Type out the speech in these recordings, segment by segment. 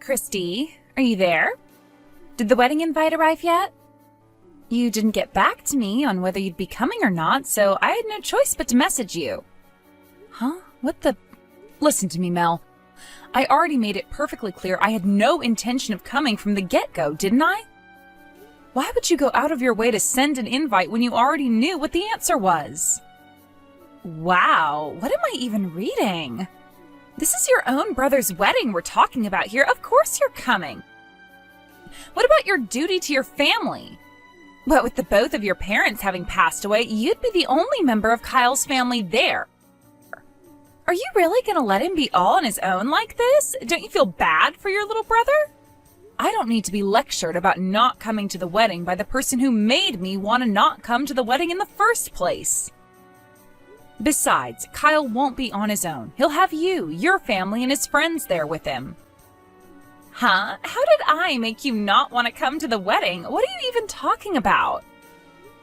Christy, are you there? Did the wedding invite arrive yet? You didn't get back to me on whether you'd be coming or not, so I had no choice but to message you. Huh? What the? Listen to me, Mel. I already made it perfectly clear I had no intention of coming from the get-go, didn't I? Why would you go out of your way to send an invite when you already knew what the answer was? Wow, what am I even reading? This is your own brother's wedding we're talking about here. Of course you're coming. What about your duty to your family? But with the both of your parents having passed away, you'd be the only member of Kyle's family there. Are you really going to let him be all on his own like this? Don't you feel bad for your little brother? I don't need to be lectured about not coming to the wedding by the person who made me want to not come to the wedding in the first place. Besides, Kyle won't be on his own. He'll have you, your family, and his friends there with him. Huh? How did I make you not want to come to the wedding? What are you even talking about?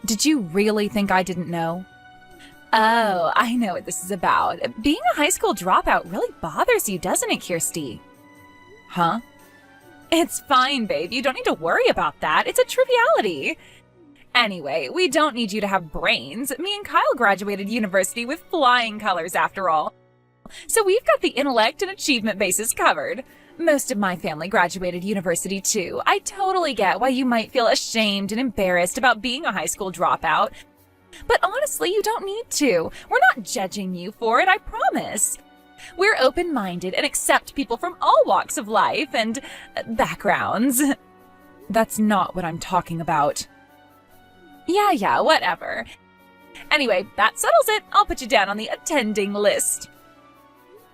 Did you really think I didn't know? Oh, I know what this is about. Being a high school dropout really bothers you, doesn't it, Kirsty? Huh? It's fine, babe. You don't need to worry about that. It's a triviality. Anyway, we don't need you to have brains. Me and Kyle graduated university with flying colors, after all. So we've got the intellect and achievement bases covered. Most of my family graduated university, too. I totally get why you might feel ashamed and embarrassed about being a high school dropout. But honestly, you don't need to. We're not judging you for it, I promise. We're open-minded and accept people from all walks of life and backgrounds. That's not what I'm talking about. Yeah, whatever. Anyway, that settles it. I'll put you down on the attending list.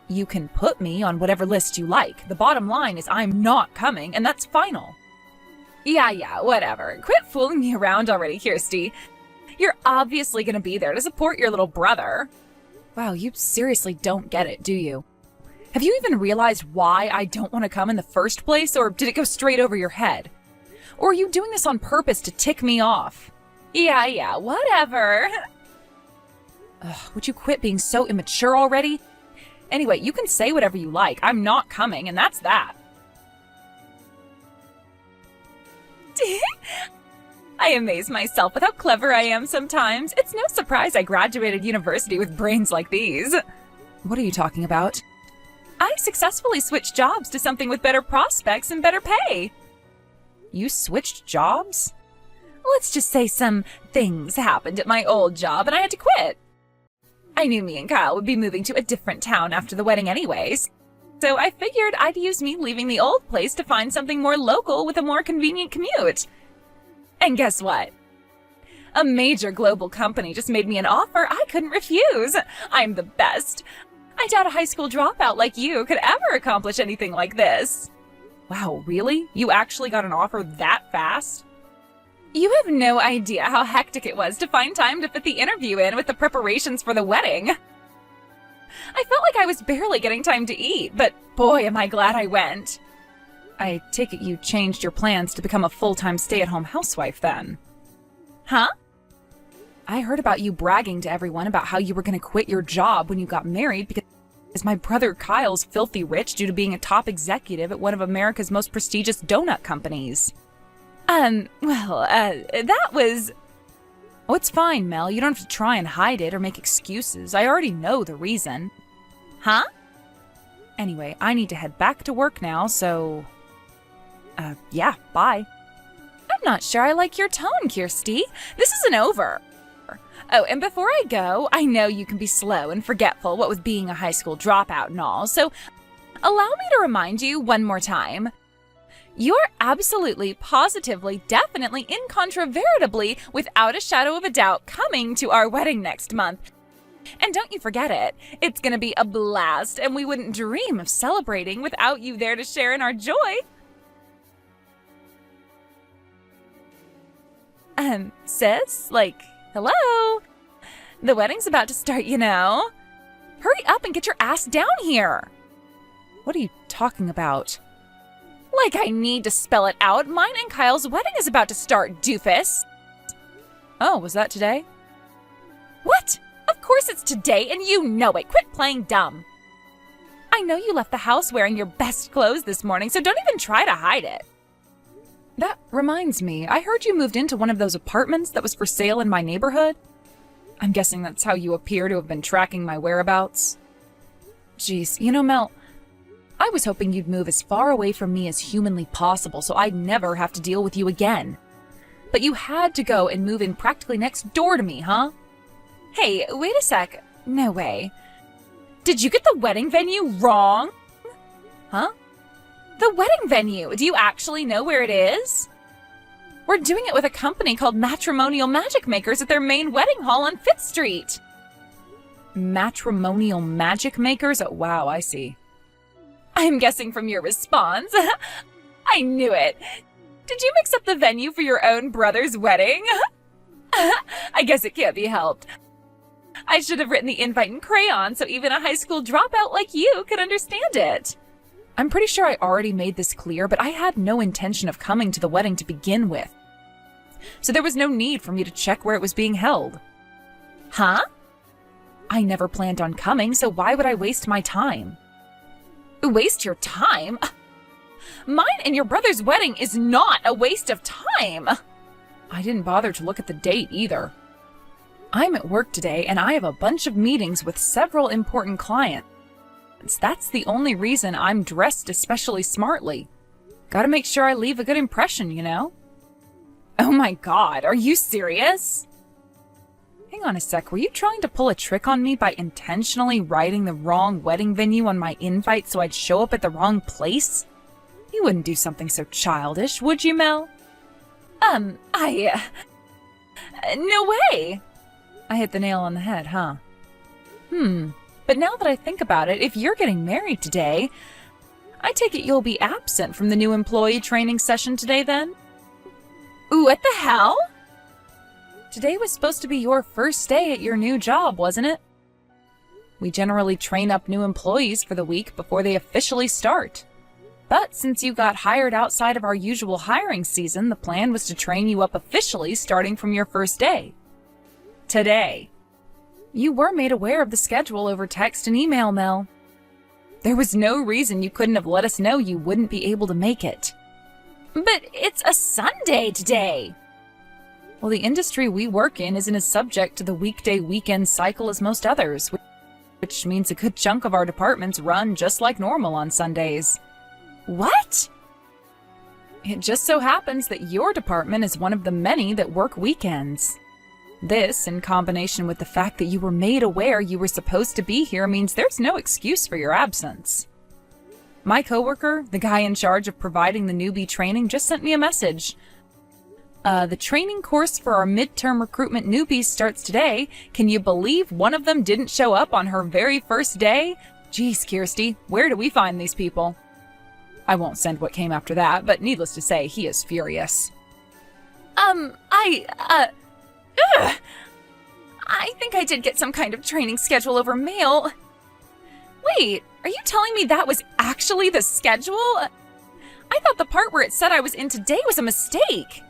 You can put me on whatever list you like. The bottom line is I'm not coming, and that's final. Yeah, whatever. Quit fooling me around already, Kirsty. You're obviously going to be there to support your little brother. Wow, you seriously don't get it, do you? Have you even realized why I don't want to come in the first place, or did it go straight over your head? Or are you doing this on purpose to tick me off? Yeah, whatever. Ugh, would you quit being so immature already? Anyway, you can say whatever you like. I'm not coming, and that's that. I amaze myself with how clever I am sometimes. It's no surprise I graduated university with brains like these. What are you talking about? I successfully switched jobs to something with better prospects and better pay. You switched jobs? Let's just say some things happened at my old job and I had to quit. I knew me and Kyle would be moving to a different town after the wedding anyways, so I figured I'd use me leaving the old place to find something more local with a more convenient commute. And guess what? A major global company just made me an offer I couldn't refuse. I'm the best. I doubt a high school dropout like you could ever accomplish anything like this. Wow, really? You actually got an offer that fast? You have no idea how hectic it was to find time to fit the interview in with the preparations for the wedding. I felt like I was barely getting time to eat, but boy, am I glad I went. I take it you changed your plans to become a full-time stay-at-home housewife then. Huh? I heard about you bragging to everyone about how you were going to quit your job when you got married because my brother Kyle's filthy rich due to being a top executive at one of America's most prestigious donut companies. That was... Oh, it's fine, Mel. You don't have to try and hide it or make excuses. I already know the reason. Huh? Anyway, I need to head back to work now, so... yeah, bye. I'm not sure I like your tone, Kirsty. This isn't over. Oh, and before I go, I know you can be slow and forgetful what with being a high school dropout and all, so allow me to remind you one more time. You're absolutely, positively, definitely, incontrovertibly, without a shadow of a doubt, coming to our wedding next month. And don't you forget it. It's gonna be a blast, and we wouldn't dream of celebrating without you there to share in our joy. Sis? Like, hello? The wedding's about to start, you know. Hurry up and get your ass down here. What are you talking about? Like I need to spell it out. Mine and Kyle's wedding is about to start, doofus. Oh, was that today? What? Of course it's today, and you know it. Quit playing dumb. I I know you left the house wearing your best clothes this morning, so don't even try to hide it. That reminds me, I heard you moved into one of those apartments that was for sale in my neighborhood. I'm guessing that's how you appear to have been tracking my whereabouts. Jeez, Mel, I was hoping you'd move as far away from me as humanly possible so I'd never have to deal with you again. But you had to go and move in practically next door to me, huh? Hey, wait a sec. No way. Did you get the wedding venue wrong? Huh? The wedding venue. Do you actually know where it is? We're doing it with a company called Matrimonial Magic Makers at their main wedding hall on 5th Street. Matrimonial Magic Makers? Oh, wow, I see. I'm guessing from your response. I knew it. Did you mix up the venue for your own brother's wedding? I guess it can't be helped. I should have written the invite in crayon so even a high school dropout like you could understand it. I'm pretty sure I already made this clear, but I had no intention of coming to the wedding to begin with. So there was no need for me to check where it was being held. Huh? I never planned on coming, so why would I waste my time? Waste your time? Mine and your brother's wedding is not a waste of time. I didn't bother to look at the date either. I'm at work today and I have a bunch of meetings with several important clients. That's the only reason I'm dressed especially smartly. Gotta make sure I leave a good impression, Oh my God, are you serious? Hang on a sec, were you trying to pull a trick on me by intentionally writing the wrong wedding venue on my invite so I'd show up at the wrong place? You wouldn't do something so childish, would you, Mel? No way! I hit the nail on the head, huh? But now that I think about it, if you're getting married today, I take it you'll be absent from the new employee training session today then? What the hell? Today was supposed to be your first day at your new job, wasn't it? We generally train up new employees for the week before they officially start. But since you got hired outside of our usual hiring season, the plan was to train you up officially starting from your first day. Today. You were made aware of the schedule over text and email, Mel. There was no reason you couldn't have let us know you wouldn't be able to make it. But it's a Sunday today! Well, the industry we work in isn't as subject to the weekday-weekend cycle as most others, which means a good chunk of our departments run just like normal on Sundays. What? It just so happens that your department is one of the many that work weekends. This, in combination with the fact that you were made aware you were supposed to be here, means there's no excuse for your absence. My coworker, the guy in charge of providing the newbie training, just sent me a message. The training course for our midterm recruitment newbies starts today. Can you believe one of them didn't show up on her very first day? Geez, Kirsty, where do we find these people? I won't send what came after that, but needless to say, he is furious. I think I did get some kind of training schedule over mail. Wait, are you telling me that was actually the schedule? I thought the part where it said I was in today was a mistake.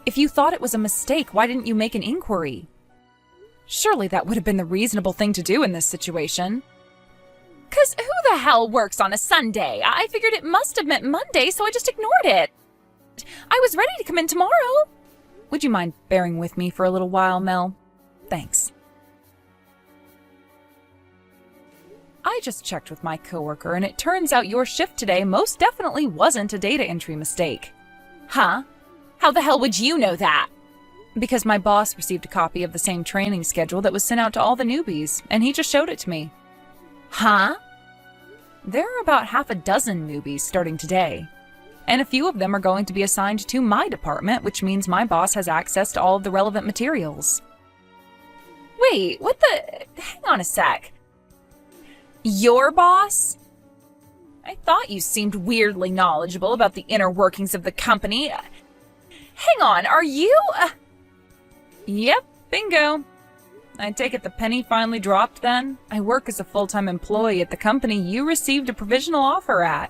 If you thought it was a mistake, why didn't you make an inquiry? Surely that would have been the reasonable thing to do in this situation. 'Cause who the hell works on a Sunday? I figured it must have meant Monday, so I just ignored it. I was ready to come in tomorrow. Would you mind bearing with me for a little while, Mel? Thanks. I just checked with my coworker, and it turns out your shift today most definitely wasn't a data entry mistake. Huh? How the hell would you know that? Because my boss received a copy of the same training schedule that was sent out to all the newbies, and he just showed it to me. Huh? There are about half a dozen newbies starting today, and a few of them are going to be assigned to my department, which means my boss has access to all of the relevant materials. Wait, what the... Hang on a sec. Your boss? I thought you seemed weirdly knowledgeable about the inner workings of the company. Hang on, are you... Yep, bingo. I take it the penny finally dropped then? I work as a full-time employee at the company you received a provisional offer at.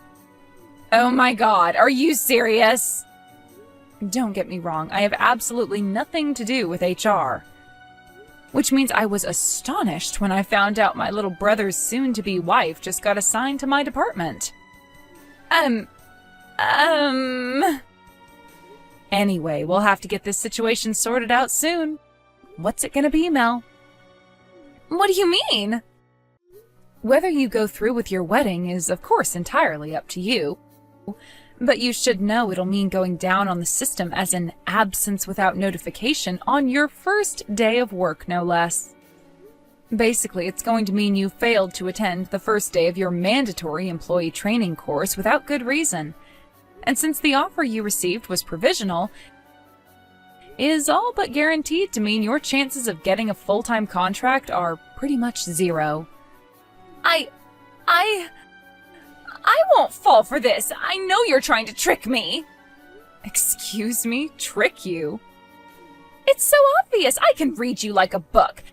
Oh my god, are you serious? Don't get me wrong, I have absolutely nothing to do with HR. Which means I was astonished when I found out my little brother's soon-to-be wife just got assigned to my department. Anyway, we'll have to get this situation sorted out soon. What's it gonna be, Mel? What do you mean? Whether you go through with your wedding is, of course, entirely up to you. But you should know it'll mean going down on the system as an absence without notification on your first day of work, no less. Basically, it's going to mean you failed to attend the first day of your mandatory employee training course without good reason. And since the offer you received was provisional, is all but guaranteed to mean your chances of getting a full-time contract are pretty much zero. I won't fall for this. I know you're trying to trick me. Excuse me? Trick you? It's so obvious. I can read you like a book.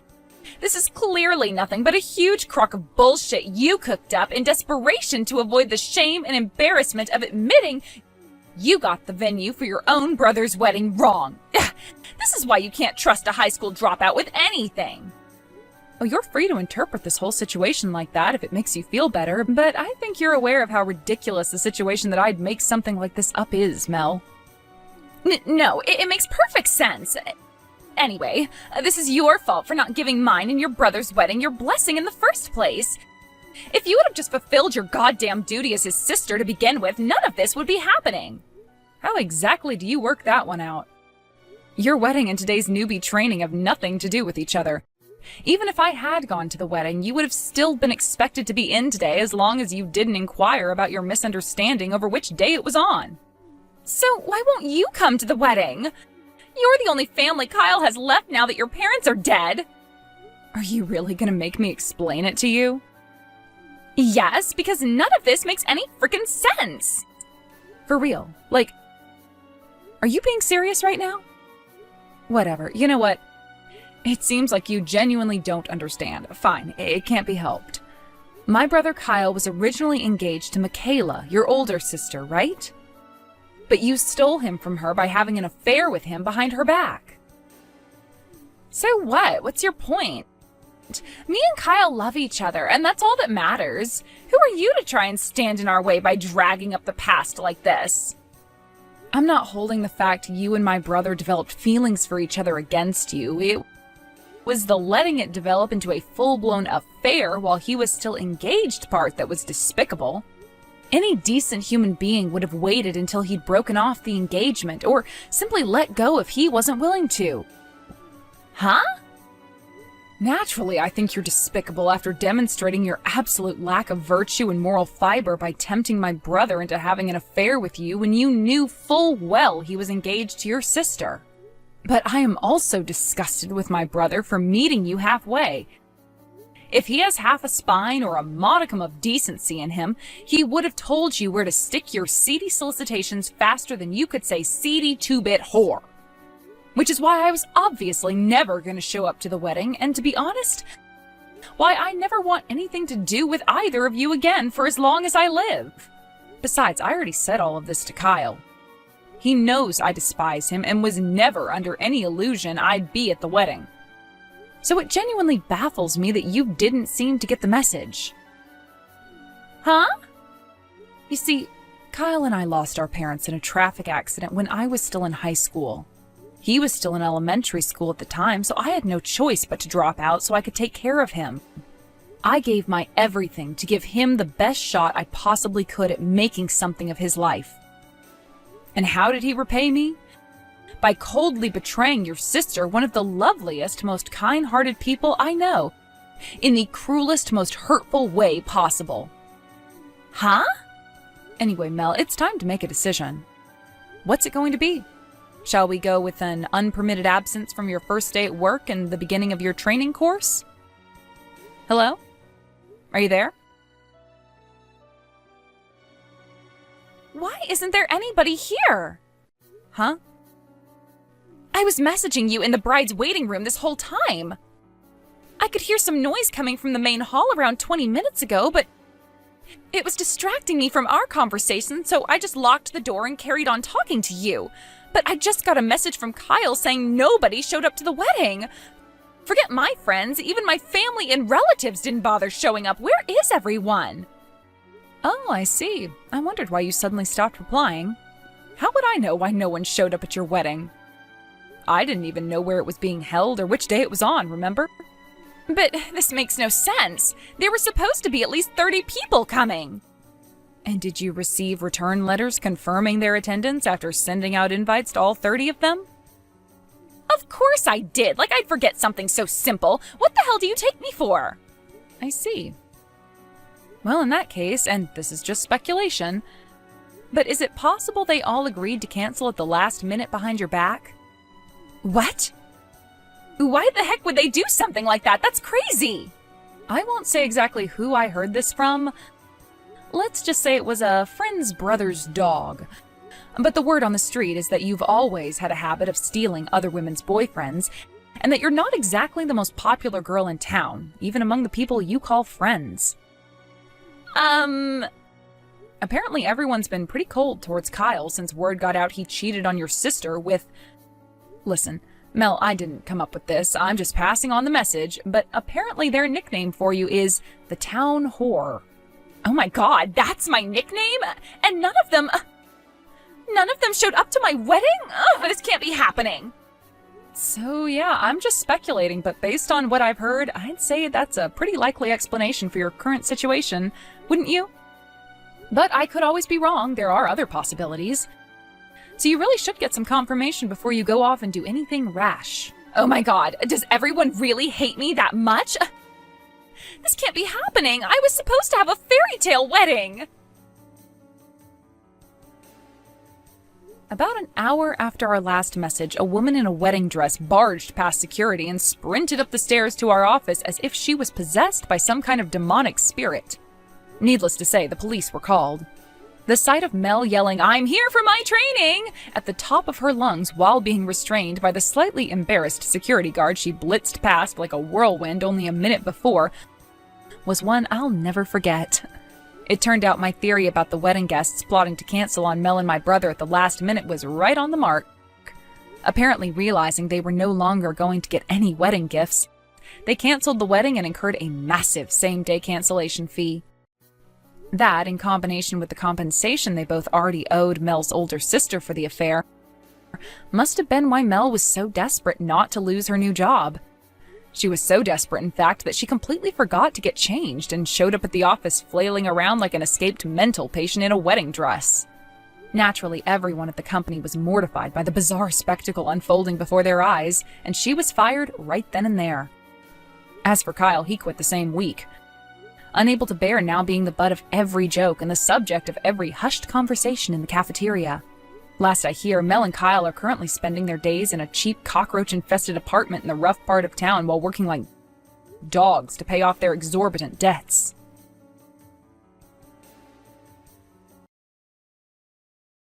This is clearly nothing but a huge crock of bullshit you cooked up in desperation to avoid the shame and embarrassment of admitting you got the venue for your own brother's wedding wrong. This is why you can't trust a high school dropout with anything. Oh, you're free to interpret this whole situation like that if it makes you feel better, but I think you're aware of how ridiculous the situation that I'd make something like this up is, Mel. No, it makes perfect sense. Anyway, this is your fault for not giving mine and your brother's wedding your blessing in the first place. If you would have just fulfilled your goddamn duty as his sister to begin with, none of this would be happening. How exactly do you work that one out? Your wedding and today's newbie training have nothing to do with each other. Even if I had gone to the wedding, you would have still been expected to be in today as long as you didn't inquire about your misunderstanding over which day it was on. So why won't you come to the wedding? You're the only family Kyle has left now that your parents are dead. Are you really gonna make me explain it to you? Yes, because none of this makes any frickin' sense. For real. Like, are you being serious right now? Whatever. You know what? It seems like you genuinely don't understand. Fine, it can't be helped. My brother Kyle was originally engaged to Michaela, your older sister, right? But you stole him from her by having an affair with him behind her back. So what? What's your point? Me and Kyle love each other, and that's all that matters. Who are you to try and stand in our way by dragging up the past like this? I'm not holding the fact you and my brother developed feelings for each other against you. It was the letting it develop into a full-blown affair while he was still engaged part that was despicable. Any decent human being would have waited until he'd broken off the engagement, or simply let go if he wasn't willing to. Huh? Naturally, I think you're despicable after demonstrating your absolute lack of virtue and moral fiber by tempting my brother into having an affair with you when you knew full well he was engaged to your sister. But I am also disgusted with my brother for meeting you halfway. If he has half a spine or a modicum of decency in him, he would have told you where to stick your seedy solicitations faster than you could say seedy two-bit whore. Which is why I was obviously never going to show up to the wedding, and to be honest, why I never want anything to do with either of you again for as long as I live. Besides, I already said all of this to Kyle. He knows I despise him and was never under any illusion I'd be at the wedding. So it genuinely baffles me that you didn't seem to get the message. Huh? You see, Kyle and I lost our parents in a traffic accident when I was still in high school. He was still in elementary school at the time, so I had no choice but to drop out so I could take care of him. I gave my everything to give him the best shot I possibly could at making something of his life. And how did he repay me? By coldly betraying your sister, one of the loveliest, most kind-hearted people I know, in the cruelest, most hurtful way possible. Huh? Anyway, Mel, it's time to make a decision. What's it going to be? Shall we go with an unpermitted absence from your first day at work and the beginning of your training course? Hello? Are you there? Why isn't there anybody here? Huh? I was messaging you in the bride's waiting room this whole time. I could hear some noise coming from the main hall around 20 minutes ago, but it was distracting me from our conversation, so I just locked the door and carried on talking to you. But I just got a message from Kyle saying nobody showed up to the wedding. Forget my friends, even my family and relatives didn't bother showing up. Where is everyone? Oh, I see. I wondered why you suddenly stopped replying. How would I know why no one showed up at your wedding? I didn't even know where it was being held or which day it was on, remember? But this makes no sense. There were supposed to be at least 30 people coming. And did you receive return letters confirming their attendance after sending out invites to all 30 of them? Of course I did. Like I'd forget something so simple. What the hell do you take me for? I see. Well, in that case, and this is just speculation, but is it possible they all agreed to cancel at the last minute behind your back? What? Why the heck would they do something like that? That's crazy! I won't say exactly who I heard this from. Let's just say it was a friend's brother's dog. But the word on the street is that you've always had a habit of stealing other women's boyfriends, and that you're not exactly the most popular girl in town, even among the people you call friends. Apparently everyone's been pretty cold towards Kyle since word got out he cheated on your sister with... Listen, Mel, I didn't come up with this. I'm just passing on the message, but apparently their nickname for you is the Town Whore. Oh my god, that's my nickname? And none of them showed up to my wedding? Ugh, this can't be happening. So yeah, I'm just speculating, but based on what I've heard, I'd say that's a pretty likely explanation for your current situation, wouldn't you? But I could always be wrong. There are other possibilities. So you really should get some confirmation before you go off and do anything rash. Oh my god, does everyone really hate me that much? This can't be happening. I was supposed to have a fairy tale wedding. About an hour after our last message, a woman in a wedding dress barged past security and sprinted up the stairs to our office as if she was possessed by some kind of demonic spirit. Needless to say, the police were called. The sight of Mel yelling, "I'm here for my training!" at the top of her lungs while being restrained by the slightly embarrassed security guard she blitzed past like a whirlwind only a minute before was one I'll never forget. It turned out my theory about the wedding guests plotting to cancel on Mel and my brother at the last minute was right on the mark. Apparently realizing they were no longer going to get any wedding gifts, they canceled the wedding and incurred a massive same-day cancellation fee. That, in combination with the compensation they both already owed Mel's older sister for the affair, must have been why Mel was so desperate not to lose her new job. She was so desperate, in fact, that she completely forgot to get changed and showed up at the office flailing around like an escaped mental patient in a wedding dress. Naturally, everyone at the company was mortified by the bizarre spectacle unfolding before their eyes, and she was fired right then and there. As for Kyle, he quit the same week, unable to bear now being the butt of every joke and the subject of every hushed conversation in the cafeteria. Last I hear, Mel and Kyle are currently spending their days in a cheap cockroach-infested apartment in the rough part of town while working like dogs to pay off their exorbitant debts.